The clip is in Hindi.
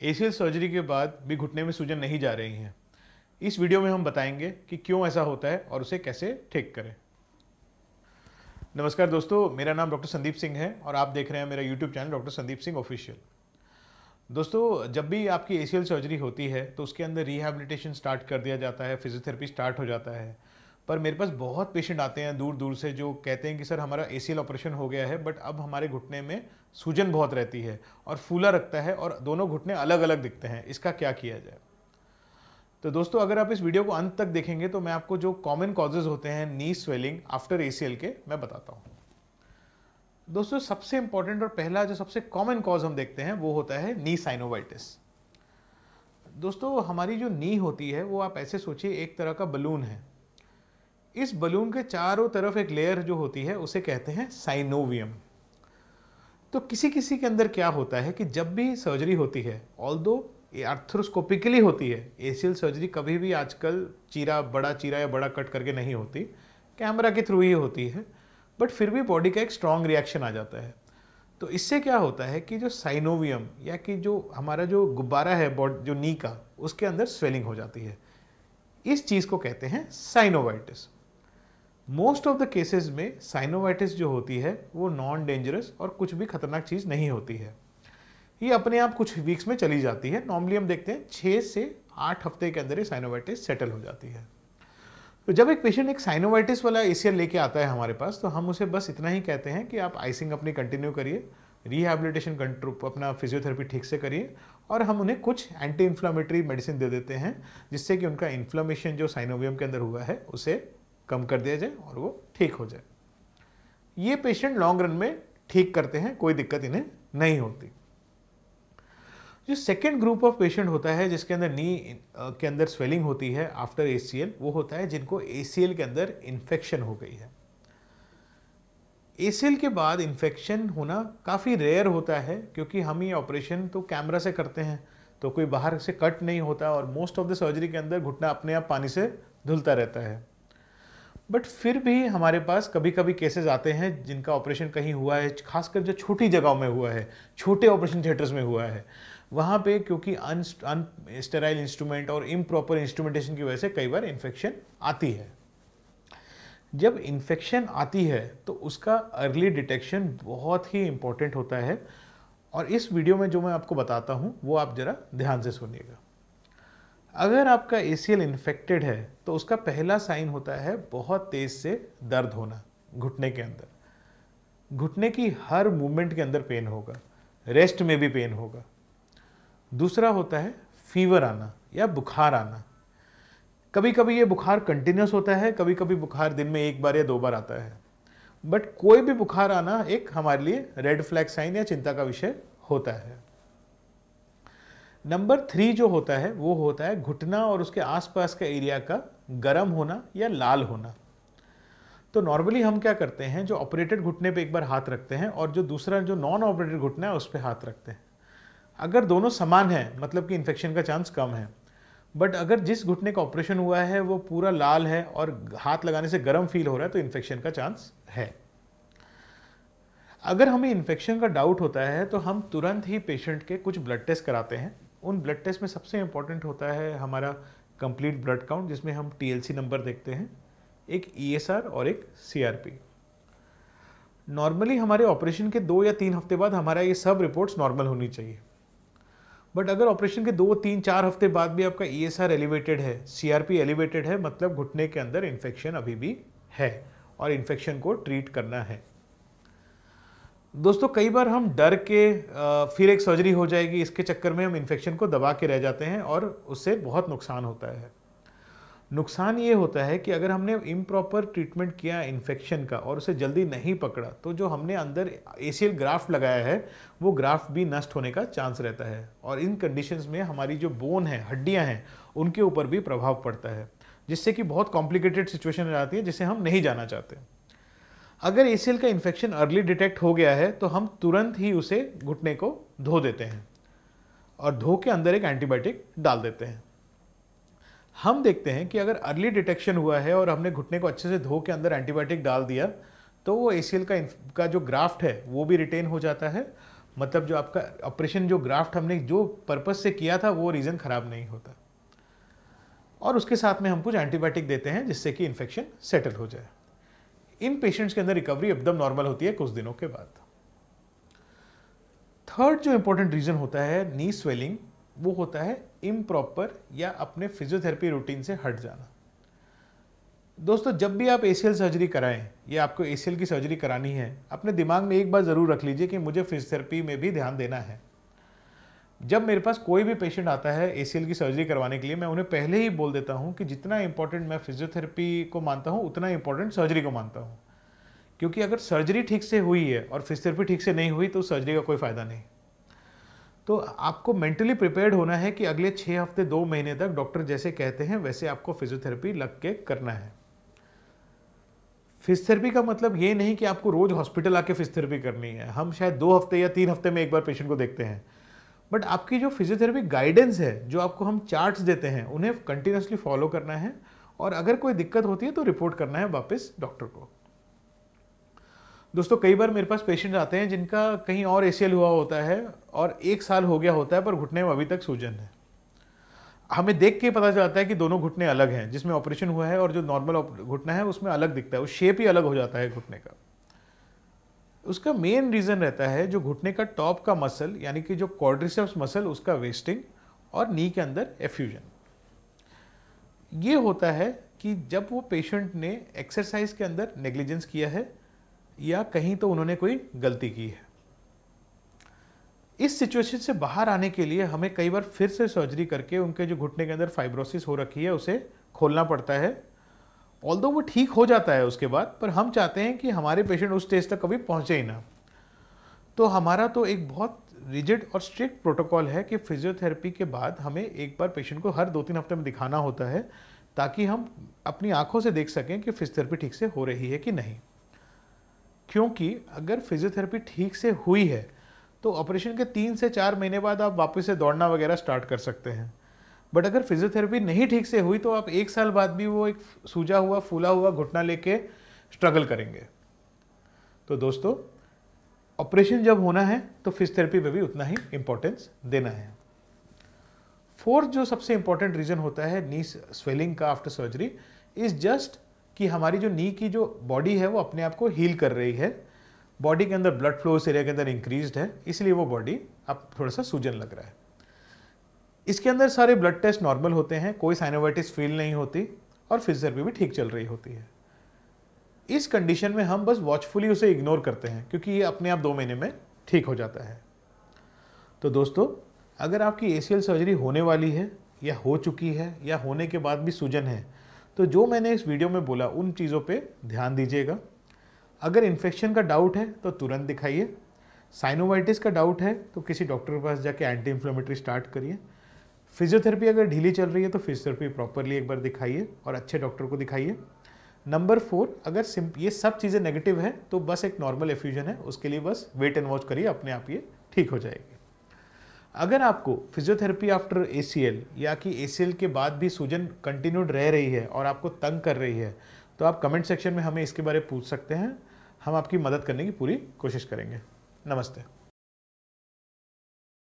एसीएल सर्जरी के बाद भी घुटने में सूजन नहीं जा रही है। इस वीडियो में हम बताएंगे कि क्यों ऐसा होता है और उसे कैसे ठीक करें। नमस्कार दोस्तों, मेरा नाम डॉक्टर संदीप सिंह है और आप देख रहे हैं मेरा YouTube channel doctor Sandeep Singh official. दोस्तों, जब भी आपकी एसीएल सर्जरी होती है तो उसके अंदर रिहैबिलिटेशन स्टार्ट कर दिया जाता है, फिजियोथेरेपी स्टार्ट हो जाता है। पर मेरे पास बहुत पेशेंट आते हैं दूर दूर से जो कहते हैं कि सर हमारा एसीएल ऑपरेशन हो गया है बट अब हमारे घुटने में सूजन बहुत रहती है और फूला रखता है और दोनों घुटने अलग अलग दिखते हैं, इसका क्या किया जाए। तो दोस्तों, अगर आप इस वीडियो को अंत तक देखेंगे तो मैं आपको जो कॉमन कॉजेज होते हैं नी स्वेलिंग आफ्टर एसीएल के मैं बताता हूँ। दोस्तों, सबसे इंपॉर्टेंट और पहला जो सबसे कॉमन कॉज हम देखते हैं वो होता है नी साइनोवाइटिस। दोस्तों, हमारी जो नी होती है वो आप ऐसे सोचिए एक तरह का बलून है। इस बलून के चारों तरफ एक लेयर जो होती है उसे कहते हैं साइनोवियम। तो किसी किसी के अंदर क्या होता है कि जब भी सर्जरी होती है, ऑल्दो ये आर्थ्रोस्कोपिकली होती है, एसीएल सर्जरी कभी भी आजकल बड़ा चीरा या बड़ा कट करके नहीं होती, कैमरा के थ्रू ही होती है, बट फिर भी बॉडी का एक स्ट्रॉन्ग रिएक्शन आ जाता है। तो इससे क्या होता है कि जो साइनोवियम या कि जो हमारा जो गुब्बारा है जो नी का, उसके अंदर स्वेलिंग हो जाती है। इस चीज़ को कहते हैं synovitis. Most of the cases में साइनोवाइटिस जो होती है वो नॉन डेंजरस और कुछ भी खतरनाक चीज़ नहीं होती है। ये अपने आप कुछ वीक्स में चली जाती है। नॉर्मली हम देखते हैं 6 से 8 हफ्ते के अंदर ये साइनोवाइटिस सेटल हो जाती है। तो जब एक पेशेंट एक साइनोवाइटिस वाला एसीएल लेके आता है हमारे पास, तो हम उसे बस इतना ही कहते हैं कि आप आइसिंग अपनी कंटिन्यू करिए, रिहैबिलिटेशन कंट्रोल अपना फिजियोथेरेपी ठीक से करिए और हम उन्हें कुछ एंटी इन्फ्लामेटरी मेडिसिन दे देते हैं जिससे कि उनका इन्फ्लामेशन जो साइनोवियम के अंदर हुआ है उसे कम कर दिया जाए और वो ठीक हो जाए। ये पेशेंट लॉन्ग रन में ठीक करते हैं, कोई दिक्कत इन्हें नहीं होती। जो सेकेंड ग्रुप ऑफ पेशेंट होता है जिसके अंदर नी के अंदर स्वेलिंग होती है आफ्टर एसीएल, वो होता है जिनको एसीएल के अंदर इन्फेक्शन हो गई है। एसीएल के बाद इन्फेक्शन होना काफ़ी रेयर होता है क्योंकि हम ये ऑपरेशन तो कैमरा से करते हैं, तो कोई बाहर से कट नहीं होता और मोस्ट ऑफ द सर्जरी के अंदर घुटना अपने आप पानी से धुलता रहता है। बट फिर भी हमारे पास कभी कभी केसेस आते हैं जिनका ऑपरेशन कहीं हुआ है, खासकर जो छोटी जगहों में हुआ है, छोटे ऑपरेशन थिएटर्स में हुआ है, वहाँ पे क्योंकि अनस्टेराइल इंस्ट्रूमेंट और इम्प्रॉपर इंस्ट्रूमेंटेशन की वजह से कई बार इन्फेक्शन आती है। जब इन्फेक्शन आती है तो उसका अर्ली डिटेक्शन बहुत ही इम्पोर्टेंट होता है और इस वीडियो में जो मैं आपको बताता हूँ वो आप ज़रा ध्यान से सुनिएगा। अगर आपका एसीएल इन्फेक्टेड है तो उसका पहला साइन होता है बहुत तेज से दर्द होना घुटने के अंदर। घुटने की हर मूवमेंट के अंदर पेन होगा, रेस्ट में भी पेन होगा। दूसरा होता है फीवर आना या बुखार आना। कभी कभी ये बुखार कंटिन्यूस होता है, कभी कभी बुखार दिन में 1 बार या 2 बार आता है, बट कोई भी बुखार आना एक हमारे लिए रेड फ्लैग साइन या चिंता का विषय होता है। नंबर 3 जो होता है वो होता है घुटना और उसके आसपास का एरिया का गर्म होना या लाल होना। तो नॉर्मली हम क्या करते हैं, जो ऑपरेटेड घुटने पे एक बार हाथ रखते हैं और जो दूसरा जो नॉन ऑपरेटेड घुटना है उस पर हाथ रखते हैं। अगर दोनों समान है मतलब कि इन्फेक्शन का चांस कम है, बट अगर जिस घुटने का ऑपरेशन हुआ है वो पूरा लाल है और हाथ लगाने से गर्म फील हो रहा है तो इन्फेक्शन का चांस है। अगर हमें इन्फेक्शन का डाउट होता है तो हम तुरंत ही पेशेंट के कुछ ब्लड टेस्ट कराते हैं। उन ब्लड टेस्ट में सबसे इंपॉर्टेंट होता है हमारा कंप्लीट ब्लड काउंट, जिसमें हम टीएलसी नंबर देखते हैं, एक ईएसआर और एक सीआरपी। नॉर्मली हमारे ऑपरेशन के 2 या 3 हफ्ते बाद हमारा ये सब रिपोर्ट्स नॉर्मल होनी चाहिए। बट अगर ऑपरेशन के 2, 3, 4 हफ्ते बाद भी आपका ईएसआर एलिवेटेड है, सीआरपी एलिवेटेड है, मतलब घुटने के अंदर इन्फेक्शन अभी भी है और इन्फेक्शन को ट्रीट करना है। दोस्तों, कई बार हम डर के फिर एक सर्जरी हो जाएगी इसके चक्कर में हम इन्फेक्शन को दबा के रह जाते हैं और उससे बहुत नुकसान होता है। नुकसान ये होता है कि अगर हमने इम्प्रॉपर ट्रीटमेंट किया इन्फेक्शन का और उसे जल्दी नहीं पकड़ा तो जो हमने अंदर एसीएल ग्राफ्ट लगाया है वो ग्राफ्ट भी नष्ट होने का चांस रहता है और इन कंडीशंस में हमारी जो बोन है, हड्डियां हैं, उनके ऊपर भी प्रभाव पड़ता है, जिससे कि बहुत कॉम्प्लिकेटेड सिचुएशन आ जाती है जिसे हम नहीं जाना चाहते। अगर एसीएल का इन्फेक्शन अर्ली डिटेक्ट हो गया है तो हम तुरंत ही उसे घुटने को धो देते हैं और धो के अंदर एक एंटीबायोटिक डाल देते हैं। हम देखते हैं कि अगर अर्ली डिटेक्शन हुआ है और हमने घुटने को अच्छे से धो के अंदर एंटीबायोटिक डाल दिया तो वो एसीएल का जो ग्राफ्ट है वो भी रिटेन हो जाता है, मतलब जो आपका ऑपरेशन, जो ग्राफ्ट हमने जो पर्पस से किया था वो रीज़न ख़राब नहीं होता। और उसके साथ में हम कुछ एंटीबायोटिक देते हैं जिससे कि इन्फेक्शन सेटल हो जाए। इन पेशेंट्स के अंदर रिकवरी एकदम नॉर्मल होती है कुछ दिनों के बाद। थर्ड जो इंपॉर्टेंट रीज़न होता है नी स्वेलिंग, वो होता है इम्प्रॉपर या अपने फिजियोथेरेपी रूटीन से हट जाना। दोस्तों, जब भी आप एसीएल सर्जरी कराएं या आपको एसीएल की सर्जरी करानी है, अपने दिमाग में एक बात ज़रूर रख लीजिए कि मुझे फिजियोथेरेपी में भी ध्यान देना है। जब मेरे पास कोई भी पेशेंट आता है एसीएल की सर्जरी करवाने के लिए, मैं उन्हें पहले ही बोल देता हूं कि जितना इंपॉर्टेंट मैं फिजियोथेरेपी को मानता हूं उतना इंपॉर्टेंट सर्जरी को मानता हूं। क्योंकि अगर सर्जरी ठीक से हुई है और फिजियोथेरेपी ठीक से नहीं हुई तो सर्जरी का कोई फ़ायदा नहीं। तो आपको मेंटली प्रिपेयर्ड होना है कि अगले 6 हफ्ते 2 महीने तक डॉक्टर जैसे कहते हैं वैसे आपको फिजियोथेरेपी लग के करना है। फिजियोथेरेपी का मतलब ये नहीं कि आपको रोज हॉस्पिटल आके फिजियोथेरेपी करनी है। हम शायद 2 हफ्ते या 3 हफ्ते में एक बार पेशेंट को देखते हैं, बट आपकी जो फिजियोथेरेपी गाइडेंस है, जो आपको हम चार्ट्स देते हैं, उन्हें कंटिन्यूसली फॉलो करना है और अगर कोई दिक्कत होती है तो रिपोर्ट करना है वापस डॉक्टर को। दोस्तों, कई बार मेरे पास पेशेंट आते हैं जिनका कहीं और एसीएल हुआ होता है और 1 साल हो गया होता है पर घुटने में अभी तक सूजन है। हमें देख के पता चलता है कि दोनों घुटने अलग हैं, जिसमें ऑपरेशन हुआ है और जो नॉर्मल घुटना है उसमें अलग दिखता है, उस शेप ही अलग हो जाता है घुटने का। उसका मेन रीजन रहता है जो घुटने का टॉप का मसल यानी कि जो क्वाड्रिसेप्स मसल, उसका वेस्टिंग और नी के अंदर एफ्यूजन। ये होता है कि जब वो पेशेंट ने एक्सरसाइज के अंदर नेग्लिजेंस किया है या कहीं तो उन्होंने कोई गलती की है। इस सिचुएशन से बाहर आने के लिए हमें कई बार फिर से सर्जरी करके उनके जो घुटने के अंदर फाइब्रोसिस हो रखी है उसे खोलना पड़ता है। ऑल्दो वो ठीक हो जाता है उसके बाद, पर हम चाहते हैं कि हमारे पेशेंट उस स्टेज तक कभी पहुंचे ही ना। तो हमारा तो एक बहुत रिजिड और स्ट्रिक्ट प्रोटोकॉल है कि फिजियोथेरेपी के बाद हमें एक बार पेशेंट को हर 2-3 हफ्ते में दिखाना होता है ताकि हम अपनी आंखों से देख सकें कि फिजियोथेरेपी ठीक से हो रही है कि नहीं। क्योंकि अगर फिजियोथेरेपी ठीक से हुई है तो ऑपरेशन के 3 से 4 महीने बाद आप वापस से दौड़ना वगैरह स्टार्ट कर सकते हैं। बट अगर फिजियोथेरेपी नहीं ठीक से हुई तो आप 1 साल बाद भी वो एक सूजा हुआ फूला हुआ घुटना लेके स्ट्रगल करेंगे। तो दोस्तों, ऑपरेशन जब होना है तो फिजियोथेरेपी पे भी उतना ही इंपॉर्टेंस देना है। फोर्थ जो सबसे इंपॉर्टेंट रीजन होता है नी स्वेलिंग का आफ्टर सर्जरी इज जस्ट कि हमारी जो नी की जो बॉडी है वो अपने आप को हील कर रही है। बॉडी के अंदर ब्लड फ्लो उस एरिया के अंदर इंक्रीज्ड है, इसलिए वो बॉडी अब थोड़ा सा सूजन लग रहा है। इसके अंदर सारे ब्लड टेस्ट नॉर्मल होते हैं, कोई साइनोवाइटिस फील नहीं होती और फिजियोथेरेपी भी ठीक चल रही होती है। इस कंडीशन में हम बस वॉचफुली उसे इग्नोर करते हैं क्योंकि ये अपने आप 2 महीने में ठीक हो जाता है। तो दोस्तों, अगर आपकी एसीएल सर्जरी होने वाली है या हो चुकी है या होने के बाद भी सूजन है तो जो मैंने इस वीडियो में बोला उन चीज़ों पे ध्यान दीजिएगा। अगर इन्फेक्शन का डाउट है तो तुरंत दिखाइए। साइनोवाइटिस का डाउट है तो किसी डॉक्टर के पास जाके एंटी इन्फ्लेमेटरी स्टार्ट करिए। फिजियोथेरेपी अगर ढीली चल रही है तो फिजियोथेरेपी प्रॉपरली एक बार दिखाइए और अच्छे डॉक्टर को दिखाइए। नंबर 4, अगर ये सब चीज़ें नेगेटिव है तो बस एक नॉर्मल एफ्यूजन है, उसके लिए बस वेट एंड वॉच करिए, अपने आप ये ठीक हो जाएगी। अगर आपको फिजियोथेरेपी आफ्टर एसीएल या कि एसीएल के बाद भी सूजन कंटिन्यूड रह रही है और आपको तंग कर रही है तो आप कमेंट सेक्शन में हमें इसके बारे में पूछ सकते हैं। हम आपकी मदद करने की पूरी कोशिश करेंगे। नमस्ते।